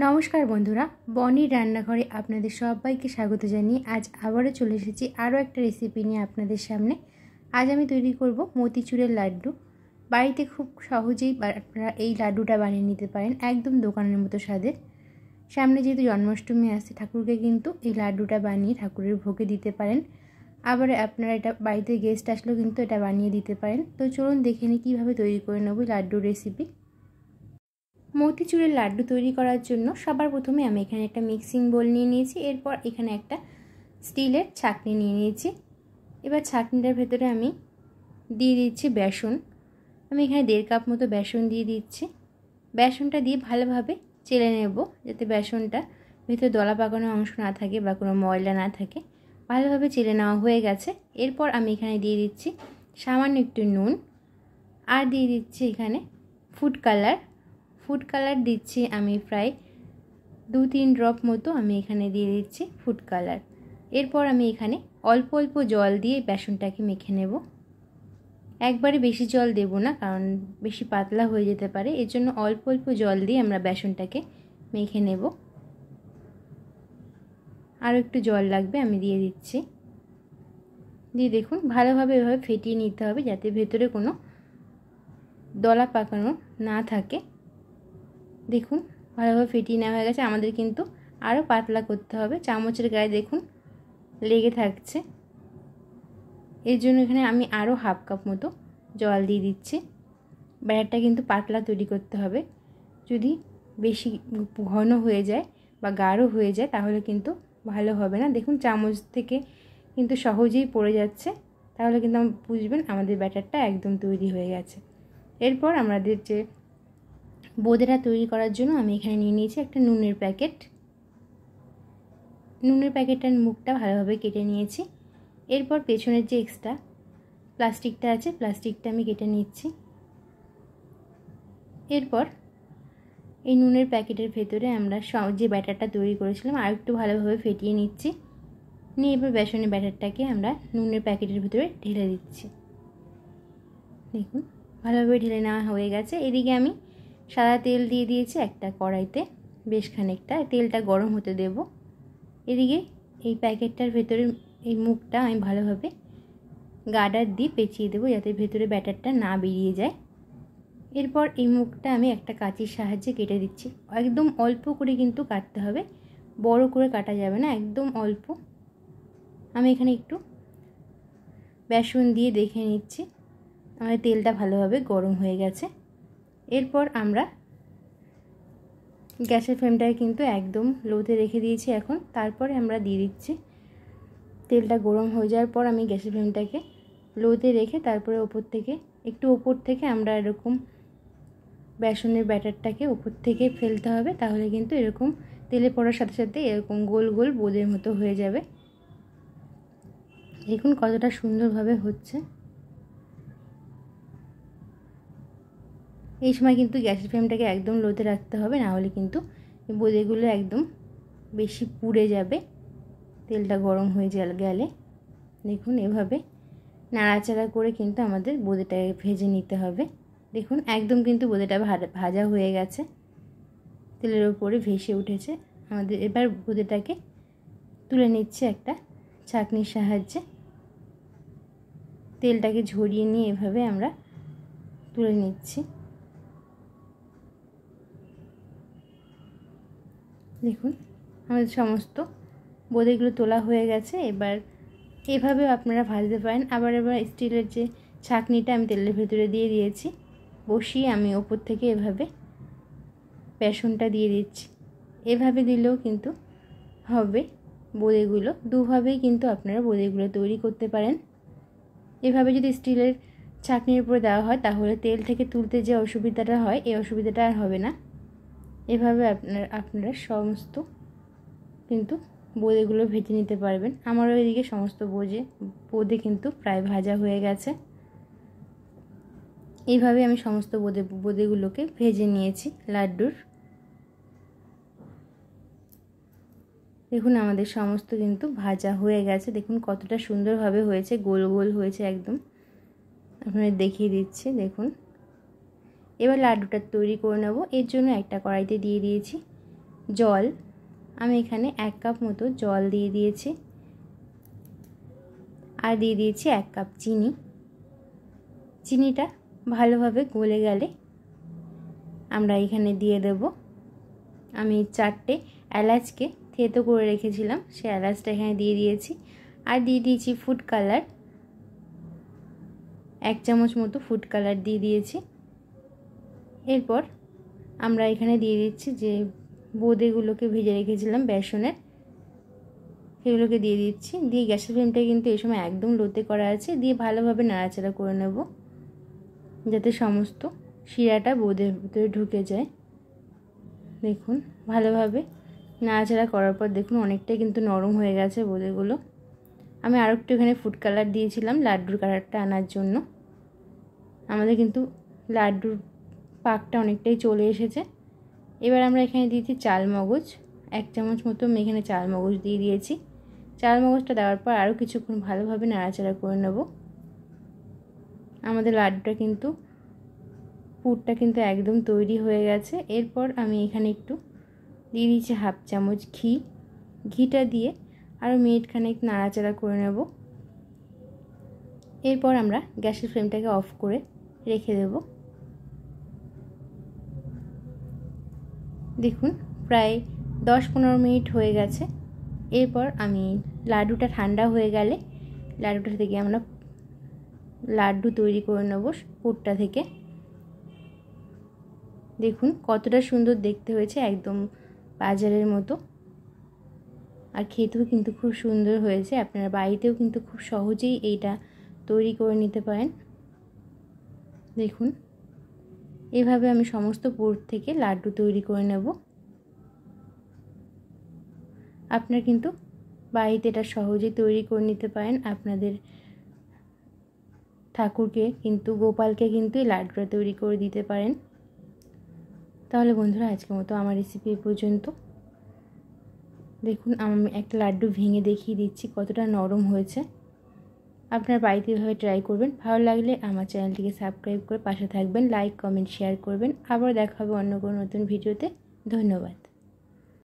নমস্কার বন্ধুরা, বনির রান্নাঘরে আপনাদের সবাইকে স্বাগত জানিয়ে আজ আবারও চলে এসেছি আরও একটা রেসিপি নিয়ে আপনাদের সামনে। আজ আমি তৈরি করব মতিচুরের লাড্ডু। বাড়িতে খুব সহজেই আপনারা এই লাড্ডুটা বানিয়ে নিতে পারেন, একদম দোকানের মতো স্বাদের। সামনে যেহেতু জন্মাষ্টমী আসছে, ঠাকুরকে কিন্তু এই লাড্ডুটা বানিয়ে ঠাকুরের ভোগে দিতে পারেন। আবার আপনারা এটা বাড়িতে গেস্ট আসলেও কিন্তু এটা বানিয়ে দিতে পারেন। তো চলুন দেখে নিই কীভাবে তৈরি করে নেব লাড্ডুর রেসিপি। মতিচুরের লাড্ডু তৈরি করার জন্য সবার প্রথমে আমি এখানে একটা মিক্সিং বোল নিয়ে নিয়েছি। এরপর এখানে একটা স্টিলের ছাঁকনি নিয়ে নিয়েছি। এবার ছাঁকনিটার ভেতরে আমি দিয়ে দিচ্ছি বেসন। আমি এখানে 1.5 কাপ মতো বেসন দিয়ে দিচ্ছি। বেসনটা দিয়ে ভালোভাবে চেলে নেব, যাতে বেসনটা ভেতরে দলা পাকানো অংশ না থাকে বা কোনো ময়লা না থাকে। ভালোভাবে চেলে নেওয়া হয়ে গেছে। এরপর আমি এখানে দিয়ে দিচ্ছি সামান্য একটু নুন, আর দিয়ে দিচ্ছি এখানে ফুড কালার দিচ্ছি আমি প্রায় 2-3 ড্রপ মতো আমি এখানে দিয়ে দিচ্ছি ফুড কালার। এরপর আমি এখানে অল্প অল্প জল দিয়ে বেসনটাকে মেখে নেব। একবারে বেশি জল দেব না, কারণ বেশি পাতলা হয়ে যেতে পারে। এর জন্য অল্প অল্প জল দিয়ে আমরা বেসনটাকে মেখে নেব। আরও একটু জল লাগবে, আমি দিয়ে দিচ্ছি। দিয়ে দেখুন ভালোভাবে এভাবে ফেটিয়ে নিতে হবে, যাতে ভেতরে কোনো দলা পাকানো না থাকে। দেখুন ভালোভাবে ফেটিয়ে নেওয়া হয়ে গেছে। আমাদের কিন্তু আরও পাতলা করতে হবে। চামচের গায়ে দেখুন লেগে থাকছে, এর জন্য এখানে আমি আরও 1/2 কাপ মতো জল দিয়ে দিচ্ছি। ব্যাটারটা কিন্তু পাতলা তৈরি করতে হবে। যদি বেশি ঘন হয়ে যায় বা গাঢ় হয়ে যায় তাহলে কিন্তু ভালো হবে না। দেখুন চামচ থেকে কিন্তু সহজেই পড়ে যাচ্ছে, তাহলে কিন্তু বুঝবেন আমাদের ব্যাটারটা একদম তৈরি হয়ে গেছে। এরপর আমাদের যে বোঁদেটা তৈরি করার জন্য আমি এখানে নিয়ে নিয়েছি একটা নুনের প্যাকেট। নুনের প্যাকেটটার মুখটা ভালোভাবে কেটে নিয়েছি। এরপর পেছনের যে এক্সট্রা প্লাস্টিকটা আছে, প্লাস্টিকটা আমি কেটে নিচ্ছি। এরপর এই নুনের প্যাকেটের ভেতরে আমরা যে ব্যাটারটা তৈরি করেছিলাম আর একটু ভালোভাবে ফেটিয়ে নিচ্ছি। নিয়ে এবার বেসনের ব্যাটারটাকে আমরা নুনের প্যাকেটের ভিতরে ঢেলে দিচ্ছি। দেখুন ভালোভাবে ঢেলে নেওয়া হয়ে গেছে। এদিকে আমি সাদা তেল দিয়ে দিয়েছি একটা কড়াইতে, বেশ খানিকটা। তেলটা গরম হতে দেব। এদিকে এই প্যাকেটটার ভেতরে এই মুখটা আমি ভালোভাবে গার্ডার দিয়ে পেঁচিয়ে দেবো, যাতে ভেতরে ব্যাটারটা না বেরিয়ে যায়। এরপর এই মুখটা আমি একটা কাঁচির সাহায্যে কেটে দিচ্ছি। একদম অল্প করে কিন্তু কাটতে হবে, বড় করে কাটা যাবে না, একদম অল্প। আমি এখানে একটু বেসন দিয়ে দেখে নিচ্ছি আমার তেলটা ভালোভাবে গরম হয়ে গেছে। এরপর আমরা গ্যাসের ফ্লেমটাকে কিন্তু একদম লোতে রেখে দিয়েছি এখন। তারপরে আমরা দিয়ে দিচ্ছি, তেলটা গরম হয়ে যাওয়ার পর আমি গ্যাসের ফ্লেমটাকে লোতে রেখে তারপরে ওপর থেকে আমরা এরকম বেসনের ব্যাটারটাকে ওপর থেকে ফেলতে হবে, তাহলে কিন্তু এরকম তেলে পড়ার সাথে সাথে এরকম গোল গোল বোঁদের মতো হয়ে যাবে। দেখুন কতটা সুন্দরভাবে হচ্ছে। এই সময় কিন্তু গ্যাসের ফ্লেমটাকে একদম লোতে রাখতে হবে, না হলে কিন্তু বোঁদেগুলো একদম বেশি পুড়ে যাবে তেলটা গরম হয়ে গেলে। দেখুন এভাবে নাড়াচাড়া করে কিন্তু আমাদের বোঁদেটাকে ভেজে নিতে হবে। দেখুন একদম কিন্তু বোঁদেটা ভাজা হয়ে গেছে, তেলের উপরে ভেসে উঠেছে আমাদের। এবার বোঁদেটাকে তুলে নিচ্ছে একটা ছাঁকনির সাহায্যে। তেলটাকে ঝরিয়ে নিয়ে এভাবে আমরা তুলে নিচ্ছি। দেখুন আমাদের সমস্ত বোঁদেগুলো তোলা হয়ে গেছে। এবার এভাবেও আপনারা ভাজতে পারেন। এবার স্টিলের যে ছাঁকনিটা আমি তেলের ভেতরে দিয়ে দিয়েছি, বসিয়ে আমি ওপর থেকে এভাবে বেসনটা দিয়ে দিচ্ছি। এভাবে দিলেও কিন্তু হবে বোঁদেগুলো। দুভাবেই কিন্তু আপনারা বোঁদেগুলো তৈরি করতে পারেন। এভাবে যদি স্টিলের ছাঁকনির উপরে দেওয়া হয় তাহলে তেল থেকে তুলতে যে অসুবিধাটা হয়, এই অসুবিধাটা আর হবে না। এভাবে আপনারা সমস্ত কিন্তু বোঁদেগুলো ভেজে নিতে পারবেন। আমারও এদিকে সমস্ত বোঁদে কিন্তু প্রায় ভাজা হয়ে গেছে। এইভাবে আমি সমস্ত বোঁদেগুলোকে ভেজে নিয়েছি লাড্ডুর। দেখুন আমাদের সমস্ত কিন্তু ভাজা হয়ে গেছে। দেখুন কতটা সুন্দরভাবে হয়েছে, গোল গোল হয়েছে একদম। আপনাদের দেখিয়ে দিচ্ছি দেখুন। এবার লাড্ডুটা তৈরি করে নেব। এর জন্য একটা কড়াইতে দিয়ে দিয়েছি জল, আমি এখানে 1 কাপ মতো জল দিয়ে দিয়েছি, আর দিয়ে দিয়েছি 1 কাপ চিনি। চিনিটা ভালোভাবে গলে গেলে আমরা এখানে দিয়ে দেব, আমি 4টে এলাচকে থেতো করে রেখেছিলাম, সেই এলাচটা এখানে দিয়ে দিয়েছি। আর দিয়ে দিয়েছি ফুড কালার, 1 চামচ মতো ফুড কালার দিয়ে দিয়েছি। এরপর আমরা এখানে দিয়ে দিচ্ছি যে বোঁদেগুলোকে ভেজে রেখেছিলাম বেসনের, সেগুলোকে দিয়ে দিচ্ছি। দিয়ে গ্যাসের ফ্লেমটা কিন্তু এই সময় একদম লোতে করা আছে, দিয়ে ভালোভাবে নাড়াচাড়া করে নেব যাতে সমস্ত শিরাটা বোঁদের ভিতরে ঢুকে যায়। দেখুন ভালোভাবে নাড়াচাড়া করার পর দেখুন অনেকটাই কিন্তু নরম হয়ে গেছে বোঁদেগুলো। আমি আরও একটু এখানে ফুড কালার দিয়েছিলাম লাড্ডুর কালারটা আনার জন্য। আমাদের কিন্তু লাড্ডুর পাকটা অনেকটাই চলে এসেছে। এবার আমরা এখানে দিয়েছি চালমগজ, 1 চামচ মতো আমি এখানে চালমগজ দিয়ে দিয়েছি। চালমগজটা দেওয়ার পর আরও কিছুক্ষণ ভালোভাবে নাড়াচাড়া করে নেব। আমাদের লাড্ডুটা কিন্তু পুরটা কিন্তু একদম তৈরি হয়ে গেছে। এরপর আমি এখানে একটু দিয়ে দিয়েছি 1/2 চামচ ঘি। ঘিটা দিয়ে আরও মিনিটখানেক নাড়াচাড়া করে নেব। এরপর আমরা গ্যাসের ফ্লেমটাকে অফ করে রেখে দেব। দেখুন প্রায় 10-15 মিনিট হয়ে গেছে। এরপর আমি লাড্ডুটা ঠান্ডা হয়ে গেলে লাড্ডুটা থেকে আমরা লাড্ডু তৈরি করে নেব পুরটা থেকে। দেখুন কতটা সুন্দর দেখতে হয়েছে, একদম বাজারের মতো, আর খেতেও কিন্তু খুব সুন্দর হয়েছে। আপনারা বাড়িতেও কিন্তু খুব সহজেই এইটা তৈরি করে নিতে পারেন। দেখুন এভাবে আমি সমস্ত পুর থেকে লাড্ডু তৈরি করে নেব। আপনারা কিন্তু বাড়িতে এটা সহজেই তৈরি করে নিতে পারেন। আপনাদের ঠাকুরকে কিন্তু গোপালকে কিন্তু এই লাড্ডুটা তৈরি করে দিতে পারেন। তাহলে বন্ধুরা আজকের মতো আমার রেসিপি এই পর্যন্ত। দেখুন আমি একটা লাড্ডু ভেঙে দেখিয়ে দিচ্ছি কতটা নরম হয়েছে। আপনার বাড়িতে এভাবে ট্রাই করবেন। ভালো লাগলে আমার চ্যানেলটিকে সাবস্ক্রাইব করে পাশে থাকবেন, লাইক কমেন্ট শেয়ার করবেন। আবার দেখা হবে অন্য কোনো নতুন ভিডিওতে। ধন্যবাদ।